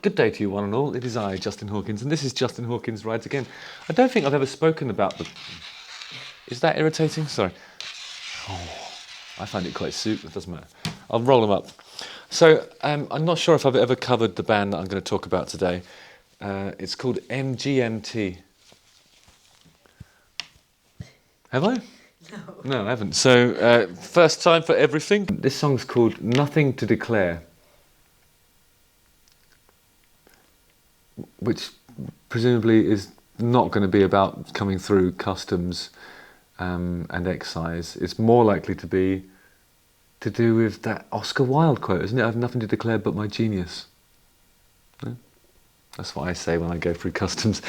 Good day to you one and all. It is I, Justin Hawkins, and this is Justin Hawkins Rides Again. I don't think I've ever spoken about the... Is that irritating? Sorry. Oh, I find it quite soup, it doesn't matter. I'll roll them up. So, I'm not sure if I've ever covered the band that I'm going to talk about today. It's called MGMT. Have I? No, I haven't. So, first time for everything. This song's called Nothing to Declare, which presumably is not going to be about coming through customs and excise. It's more likely to be to do with that Oscar Wilde quote, isn't it? I have nothing to declare but my genius. No? That's what I say when I go through customs,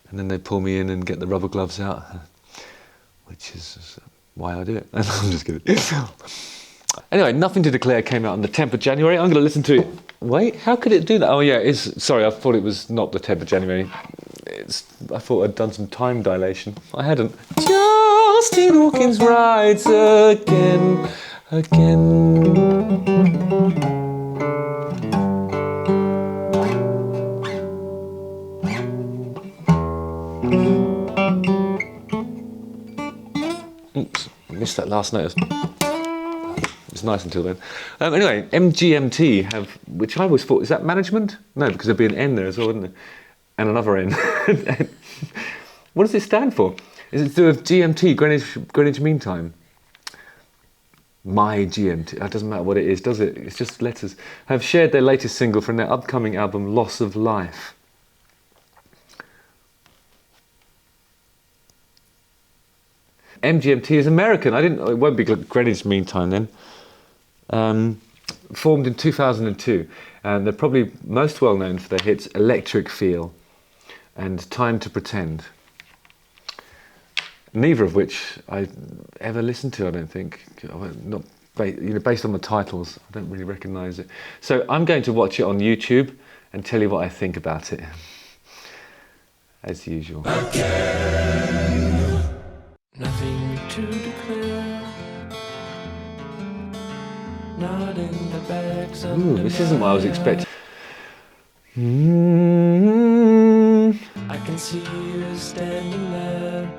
and then they pull me in and get the rubber gloves out, which is why I do it. I'm just kidding. Anyway, Nothing to Declare came out on the 10th of January. I'm going to listen to it. Wait, how could it do that? Oh yeah, sorry, I thought it was not the 10th of January. I thought I'd done some time dilation. I hadn't. Justin Hawkins rides again. Oops, I missed that last note. It's nice until then. Anyway, MGMT have, which I always thought, is that management? No, because there'd be an N there as well, wouldn't there? And another N. What does it stand for? Is it to do with GMT, Greenwich Mean Time? My GMT. That doesn't matter what it is, does it? It's just letters. Have shared their latest single from their upcoming album, Loss of Life. MGMT is American. It won't be Greenwich Mean Time then. Formed in 2002, and they're probably most well known for their hits Electric Feel and Time to Pretend. Neither of which I ever listened to, I don't think. Not based on the titles, I don't really recognise it. So I'm going to watch it on YouTube and tell you what I think about it, as usual. Again. Nothing to declare. Not in the bags of this isn't what I was expecting. I can see you standing there.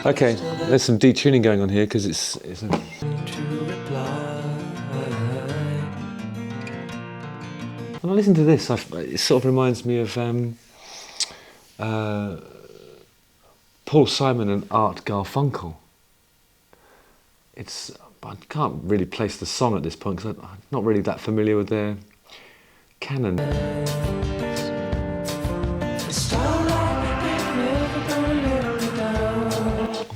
Okay, there's some detuning going on here because it's a... When I listen to this, it sort of reminds me of Paul Simon and Art Garfunkel. I can't really place the song at this point because I'm not really that familiar with their canon.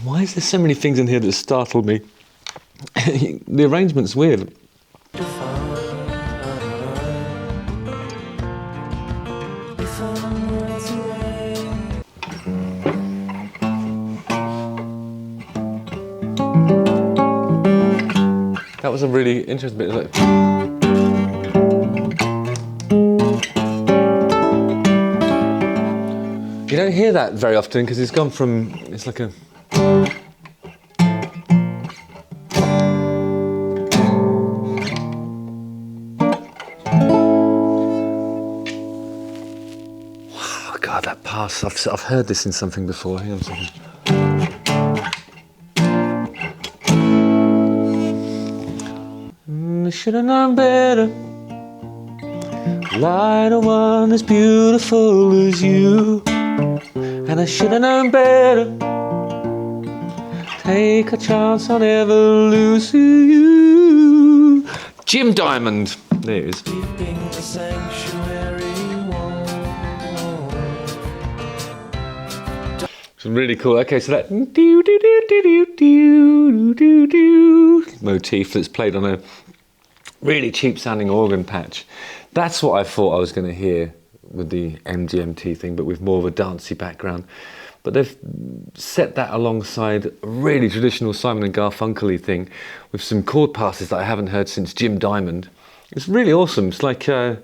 Why is there so many things in here that startled me? The arrangement's weird. That was a really interesting bit. Like... You don't hear that very often because it's gone from, it's like a... Wow, God, that pass, I've heard this in something before. Hang on a second. I should have known better. Light on one as beautiful as you. And I should have known better. Take a chance on ever losing you. Jim Diamond. There it is. Keeping the sanctuary warm. It's really cool. Okay, so that motif that's played on a really cheap sounding organ patch. That's what I thought I was going to hear with the MGMT thing, but with more of a dancey background. But they've set that alongside a really traditional Simon and Garfunkel-y thing with some chord passes that I haven't heard since Jim Diamond. It's really awesome. It's like it's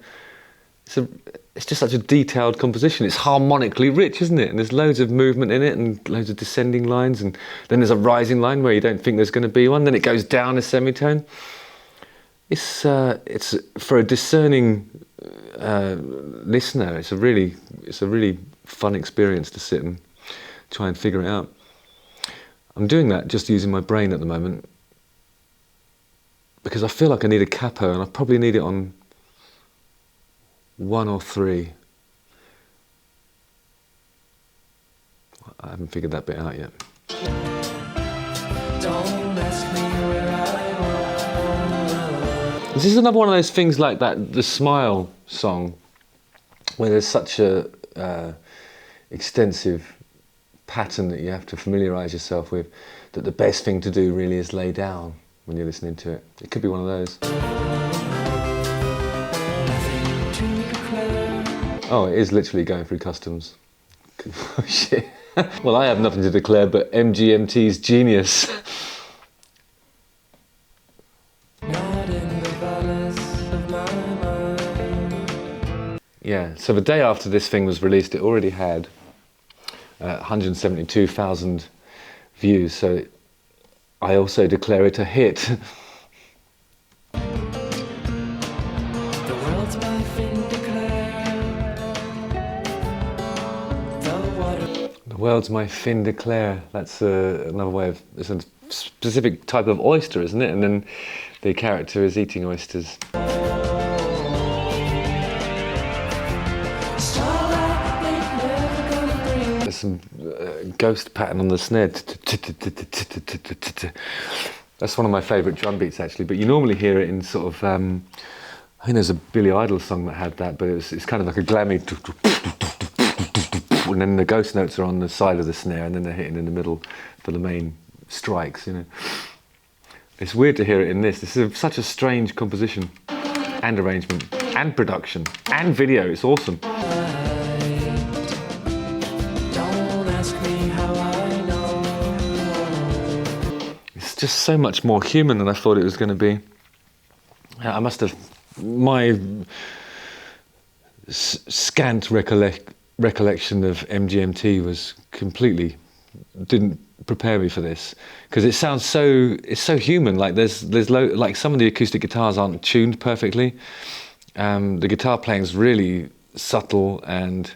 just such a detailed composition. It's harmonically rich, isn't it? And there's loads of movement in it and loads of descending lines, and then there's a rising line where you don't think there's going to be one. Then it goes down a semitone. It's for a discerning listener. It's a really fun experience to sit and try and figure it out. I'm doing that just using my brain at the moment because I feel like I need a capo, and I probably need it on 1 or 3. I haven't figured that bit out yet. Don't ask me where I was. This is another one of those things like that, the Smile song, where there's such a extensive pattern that you have to familiarise yourself with, that the best thing to do really is lay down when you're listening to it. It could be one of those. Oh, it is literally going through customs. Oh, shit. Well, I have nothing to declare but MGMT's genius. Yeah, so the day after this thing was released, it already had 172,000 views, so I also declare it a hit. The world's my fin de Claire. That's another way of, it's a specific type of oyster, isn't it? And then the character is eating oysters. There's some ghost pattern on the snare. That's one of my favourite drum beats, actually, but you normally hear it in sort of, I think there's a Billy Idol song that had that, but it's kind of like a glammy, and then the ghost notes are on the side of the snare, and then they're hitting in the middle for the main strikes, you know. It's weird to hear it in this. This is such a strange composition and arrangement and production and video. It's awesome. It's just so much more human than I thought it was going to be. I must have, my scant recollection of MGMT was completely, didn't prepare me for this, because it sounds so, it's so human. Like there's like some of the acoustic guitars aren't tuned perfectly. The guitar playing's really subtle, and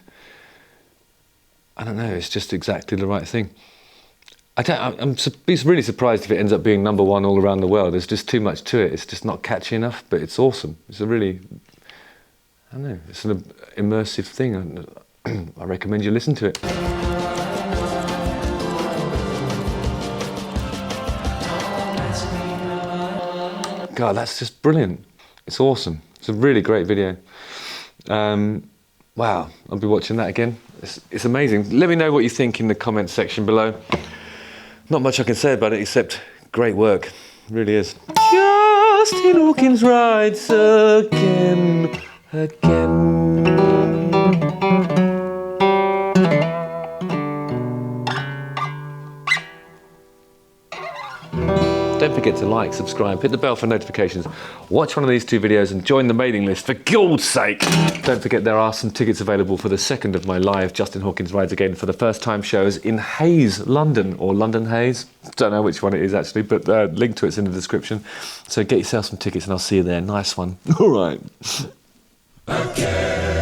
I don't know, it's just exactly the right thing. I'm really surprised if it ends up being #1 all around the world. There's just too much to it. It's just not catchy enough, but it's awesome. It's a really, I don't know, it's an immersive thing. I recommend you listen to it. God, that's just brilliant. It's awesome. It's a really great video. Wow, I'll be watching that again. It's amazing. Let me know what you think in the comments section below. Not much I can say about it except great work. It really is. Justin Hawkins rides again. Don't forget to like, subscribe, hit the bell for notifications, watch one of these 2 videos and join the mailing list, for God's sake! Don't forget there are some tickets available for the second of my live Justin Hawkins Rides Again for the first time shows in Hayes, London, or London Hayes. Don't know which one it is actually, but link to it's in the description. So get yourself some tickets and I'll see you there. Nice one. All right. Okay.